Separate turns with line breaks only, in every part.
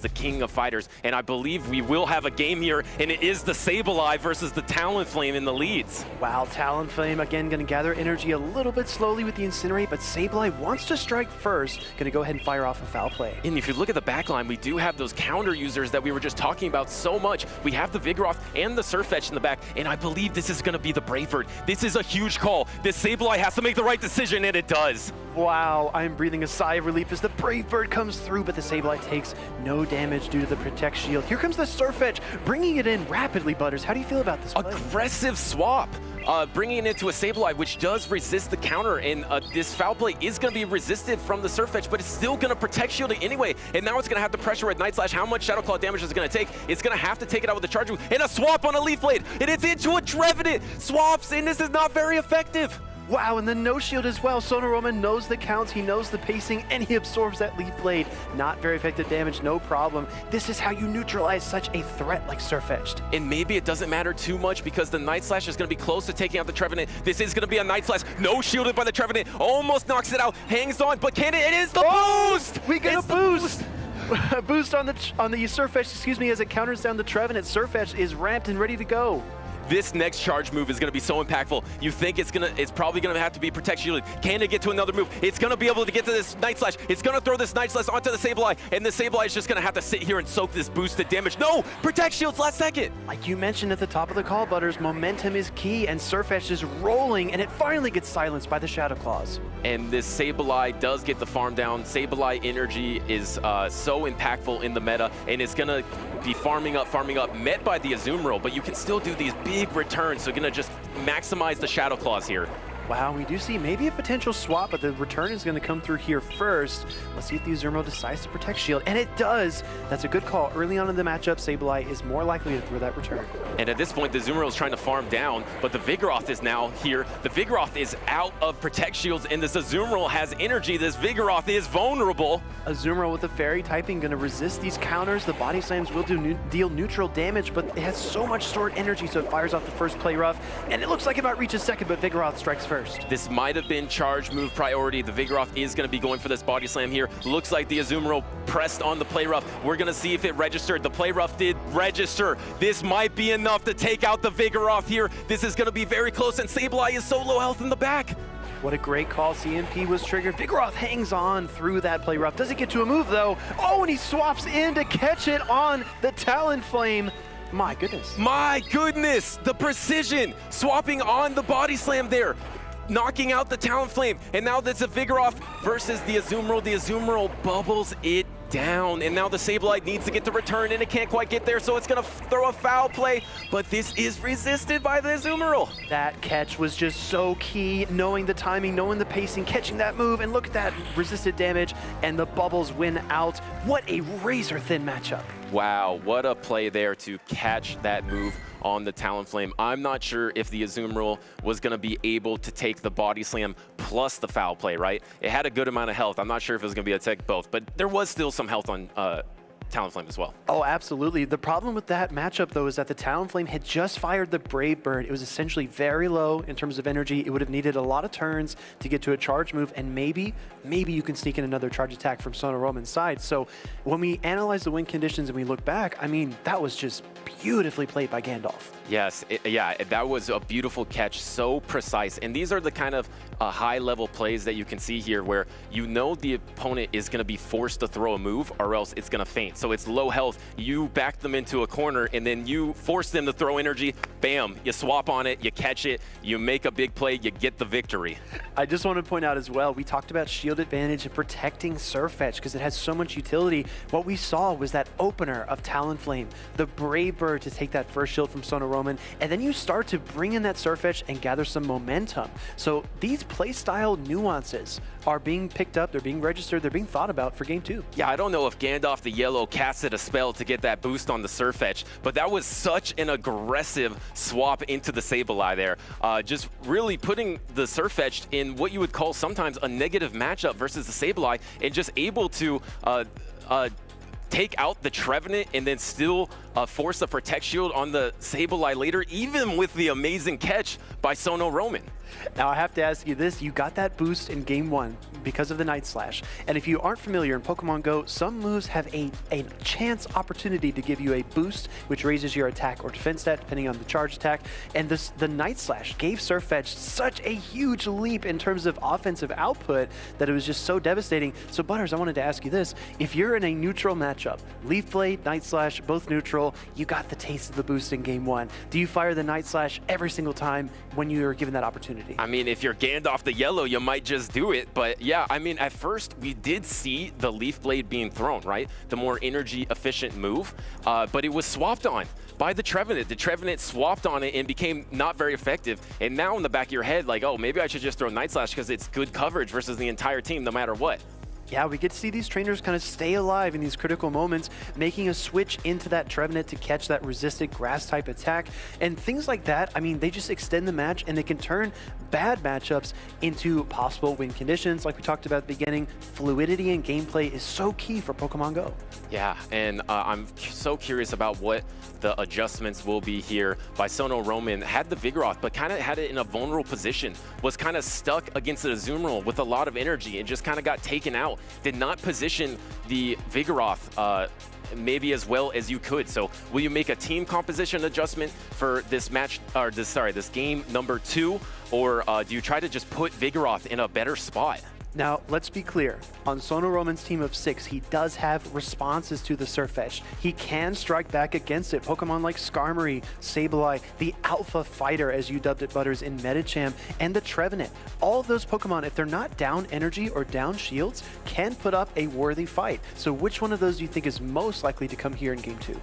the king of fighters, and I believe we will have a game here, and it is the Sableye versus the Talonflame in the leads.
Wow, Talonflame again going to gather energy a little bit slowly with the Incinerate, but Sableye wants to strike first, going to go ahead and fire off a foul play.
And if you look at the backline, we do have those counter users that we were just talking about so much. We have the Vigoroth and the Surfetch in the back, and I believe this is going to be the Brave Bird. This is a huge call. This Sableye has to make the right decision, and it does.
Wow, I'm breathing a sigh of relief as the Brave Bird comes through, but the Sableye takes no damage due to the Protect Shield. Here comes the Surfetch, bringing it in rapidly, Butters. How do you feel about this play?
Aggressive swap, bringing it into a Sableye, which does resist the counter, and this foul play is going to be resisted from the Surfetch, but it's still going to Protect Shield it anyway, and now it's going to have to pressure at Night Slash. How much Shadow Claw damage is it going to take? It's going to have to take it out with the Charge Move, and a swap on a Leaf Blade, and it's into a Trevenant. Swaps, and this is not very effective.
Wow, and the no shield as well. Sonoroman knows the counts, he knows the pacing, and he absorbs that Leaf Blade. Not very effective damage, no problem. This is how you neutralize such a threat like Surfetched.
And maybe it doesn't matter too much because the Night Slash is going to be close to taking out the Trevenant. This is going to be a Night Slash, no shielded by the Trevenant. Almost knocks it out, hangs on, but can it? It is the boost!
We get a boost! A boost on the Surfetch, excuse me, as it counters down the Trevenant. Surfetch is ramped and ready to go.
This next charge move is going to be so impactful. You think it's probably going to have to be Protect Shielded. Can it get to another move? It's going to be able to get to this Night Slash. It's going to throw this Night Slash onto the Sableye, and the Sableye is just going to have to sit here and soak this boosted damage. No! Protect Shields last second!
Like you mentioned at the top of the call, Butters, momentum is key, and Surfetch is rolling, and it finally gets silenced by the Shadow Claws.
And this Sableye does get the farm down. Sableye energy is so impactful in the meta, and it's going to be farming up, met by the Azumarill, but you can still do these big returns, so going to just maximize the Shadow Claws here.
Wow, we do see maybe a potential swap, but the return is going to come through here first. Let's see if the Azumarill decides to Protect Shield, and it does. That's a good call. Early on in the matchup, Sableye is more likely to throw that return.
And at this point, the Azumarill is trying to farm down, but the Vigoroth is now here. The Vigoroth is out of Protect Shields, and this Azumarill has energy. This Vigoroth is vulnerable.
Azumarill with the Fairy typing going to resist these counters. The Body Slams will deal neutral damage, but it has so much stored energy, so it fires off the first play rough, and it looks like it might reach a second, but Vigoroth strikes first.
This might have been charge move priority. The Vigoroth is going to be going for this Body Slam here. Looks like the Azumarill pressed on the play rough. We're going to see if it registered. The play rough did register. This might be enough to take out the Vigoroth here. This is going to be very close, and Sableye is so low health in the back.
What a great call. CMP was triggered. Vigoroth hangs on through that play rough. Doesn't get to a move though. Oh, and he swaps in to catch it on the Talonflame. My goodness.
My goodness. The precision. Swapping on the Body Slam there. Knocking out the Talonflame, and now that's a Vigoroth versus the Azumarill. The Azumarill bubbles it down, and now the Sableye needs to get the return, and it can't quite get there, so it's going to throw a foul play, but this is resisted by the Azumarill.
That catch was just so key, knowing the timing, knowing the pacing, catching that move, and look at that resisted damage, and the bubbles win out. What a razor-thin matchup.
Wow, what a play there to catch that move on the Talonflame. I'm not sure if the Azumarill was going to be able to take the Body Slam plus the foul play, right? It had a good amount of health. I'm not sure if it was going to be able to take both, but there was still some health on Talonflame as well.
Oh, absolutely. The problem with that matchup, though, is that the Talonflame had just fired the Brave Bird. It was essentially very low in terms of energy. It would have needed a lot of turns to get to a charge move, and maybe you can sneak in another charge attack from Sonoroman's side. So when we analyze the win conditions and we look back, I mean, that was just beautifully played by Gandalf.
Yes, yeah, that was a beautiful catch, so precise. And these are the kind of high-level plays that you can see here where you know the opponent is going to be forced to throw a move or else it's going to faint. So it's low health. You back them into a corner, and then you force them to throw energy. Bam, you swap on it, you catch it, you make a big play, you get the victory.
I just want to point out as well, we talked about shield advantage and protecting Surfetch because it has so much utility. What we saw was that opener of Talonflame, the Brave Bird to take that first shield from Sonoroman, and then you start to bring in that Surfetch and gather some momentum. So these playstyle nuances are being picked up, they're being registered, they're being thought about for game 2.
Yeah, I don't know if GandalfTheYxllw casted a spell to get that boost on the Surfetch, but that was such an aggressive swap into the Sableye there. Just really putting the Surfetch in what you would call sometimes a negative matchup versus the Sableye, and just able to take out the Trevenant and then still force a Protect Shield on the Sableye later, even with the amazing catch by Sonoroman.
Now I have to ask you this, you got that boost in game 1 because of the Night Slash. And if you aren't familiar in Pokemon Go, some moves have a chance opportunity to give you a boost, which raises your attack or defense stat, depending on the charge attack. And the Night Slash gave Sirfetch'd such a huge leap in terms of offensive output that it was just so devastating. So Butters, I wanted to ask you this, if you're in a neutral matchup, Leaf Blade, Night Slash, both neutral, you got the taste of the boost in game 1. Do you fire the Night Slash every single time when you are given that opportunity?
I mean, if you're GandalfTheYxllw, you might just do it. But yeah, I mean, at first we did see the Leaf Blade being thrown, right? The more energy efficient move, but it was swapped on by the Trevenant. The Trevenant swapped on it and became not very effective. And now in the back of your head, like, oh, maybe I should just throw Night Slash because it's good coverage versus the entire team no matter what.
Yeah, we get to see these trainers kind of stay alive in these critical moments, making a switch into that Trevenant to catch that resisted grass-type attack. And things like that, I mean, they just extend the match and they can turn bad matchups into possible win conditions. Like we talked about at the beginning, fluidity in gameplay is so key for Pokemon Go.
Yeah, and I'm so curious about what the adjustments will be here by Sonoroman. Had the Vigoroth, but kind of had it in a vulnerable position. Was kind of stuck against the Azumarill with a lot of energy and just kind of got taken out. Did not position the Vigoroth maybe as well as you could. So will you make a team composition adjustment for this match, or this game number 2, or do you try to just put Vigoroth in a better spot?
Now, let's be clear. On Sonoroman's team of 6, he does have responses to the Sirfetch'd. He can strike back against it. Pokemon like Skarmory, Sableye, the Alpha Fighter, as you dubbed it, Butters, in Medicham, and the Trevenant. All of those Pokemon, if they're not down energy or down shields, can put up a worthy fight. So which one of those do you think is most likely to come here in Game 2?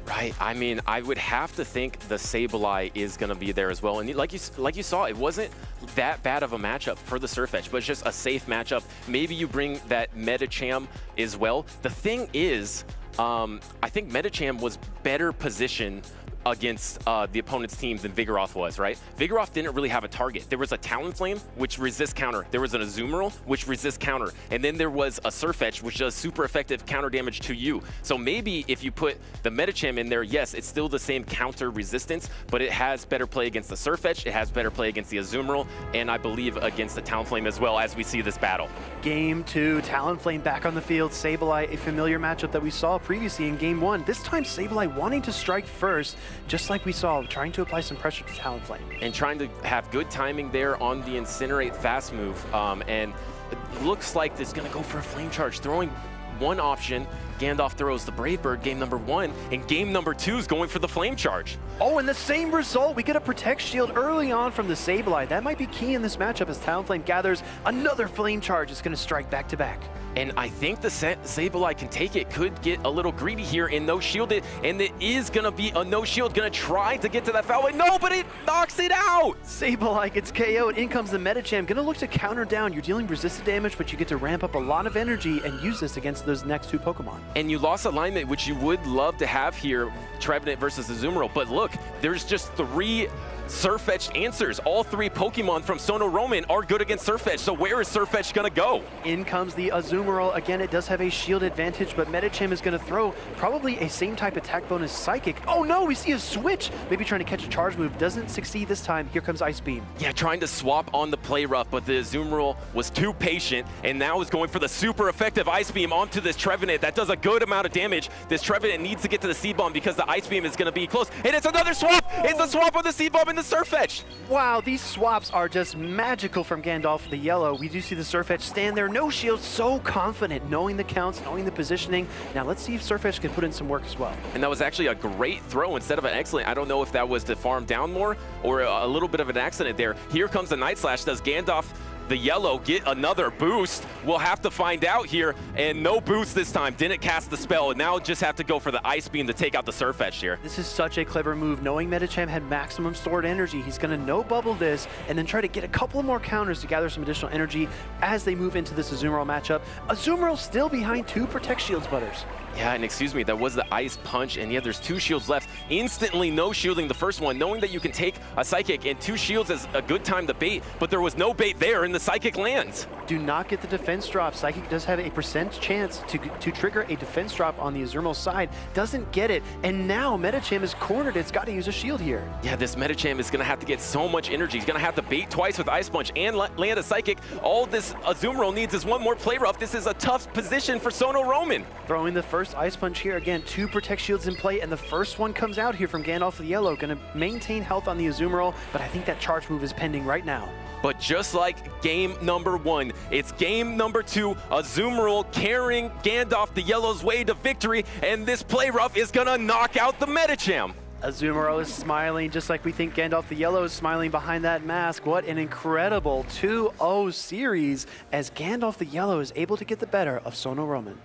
Right. I mean, I would have to think the Sableye is going to be there as well. And like you saw, it wasn't that bad of a matchup for the Sirfetch'd, but it's just a safe matchup. Maybe you bring that Medicham as well. The thing is, I think Medicham was better positioned against the opponent's team than Vigoroth was, right? Vigoroth didn't really have a target. There was a Talonflame, which resists counter. There was an Azumarill, which resists counter. And then there was a Sirfetch'd, which does super effective counter damage to you. So maybe if you put the Medicham in there, yes, it's still the same counter resistance, but it has better play against the Sirfetch'd, it has better play against the Azumarill, and I believe against the Talonflame as well, as we see this battle.
Game 2, Talonflame back on the field. Sableye, a familiar matchup that we saw previously in Game 1. This time, Sableye wanting to strike first, just like we saw, trying to apply some pressure to Talonflame.
And trying to have good timing there on the Incinerate fast move. And it looks like it's going to go for a Flame Charge, throwing one option. Gandalf throws the Brave Bird, game number 1, and game number 2 is going for the Flame Charge. Oh,
and the same result. We get a Protect Shield early on from the Sableye. That might be key in this matchup as Talonflame gathers another Flame Charge. It's going to strike back to back.
And I think the Sableye can take it, could get a little greedy here and no shielded, and it is going to be a no shield, going to try to get to that foul way. No, but it knocks it out!
Sableye gets KO'd. In comes the Medicham, going to look to counter down. You're dealing resisted damage, but you get to ramp up a lot of energy and use this against those next 2 Pokemon.
And you lost alignment, which you would love to have here, Trevenant versus Azumarill, but look, there's just 3 Sirfetch'd answers. All 3 Pokemon from Sonoroman are good against Sirfetch'd, so where is Sirfetch'd gonna go?
In comes the Azumarill. Again, it does have a shield advantage, but Medicham is gonna throw probably a same type attack bonus Psychic. Oh no, we see a switch! Maybe trying to catch a charge move. Doesn't succeed this time. Here comes Ice Beam.
Yeah, trying to swap on the Play Rough, but the Azumarill was too patient, and now is going for the super effective Ice Beam onto this Trevenant. That does a good amount of damage. This Trevenant needs to get to the Seed Bomb because the Ice Beam is gonna be close, and it's another swap! It's a swap on the Seed Bomb and the Sirfetch'd!
Wow, these swaps are just magical from GandalfTheYxllw. We do see the Sirfetch'd stand there, no shield, so confident, knowing the counts, knowing the positioning. Now let's see if Sirfetch'd can put in some work as well.
And that was actually a great throw instead of an excellent. I don't know if that was to farm down more or a little bit of an accident there. Here comes the Night Slash. Does GandalfTheYxllw get another boost? We'll have to find out here. And no boost this time. Didn't cast the spell. And now just have to go for the Ice Beam to take out the Sirfetch'd here.
This is such a clever move. Knowing Medicham had maximum stored energy, he's going to no-bubble this and then try to get a couple more counters to gather some additional energy as they move into this Azumarill matchup. Azumarill still behind 2 Protect Shields, Butters.
Yeah, and excuse me, that was the ice punch, and yeah, there's 2 shields left. Instantly no shielding the first one, knowing that you can take a Psychic, and 2 shields is a good time to bait, but there was no bait there, and the Psychic lands.
Do not get the defense drop. Psychic does have a % chance to trigger a defense drop on the Azumarill side. Doesn't get it, and now Medicham is cornered. It's got to use a shield here.
Yeah, this Medicham is going to have to get so much energy. He's going to have to bait twice with Ice Punch and land a Psychic. All this Azumarill needs is one more play rough. This is a tough position for Sonoroman.
Throwing the first Ice Punch here. Again, 2 Protect Shields in play, and the first one comes out here from GandalfTheYxllw. Going to maintain health on the Azumarill, but I think that charge move is pending right now.
But just like game number 1, it's game number 2. Azumarill carrying GandalfTheYxllw's way to victory, and this play rough is going to knock out the Medicham.
Azumarill is smiling just like we think GandalfTheYxllw is smiling behind that mask. What an incredible 2-0 series as GandalfTheYxllw is able to get the better of Sonoroman.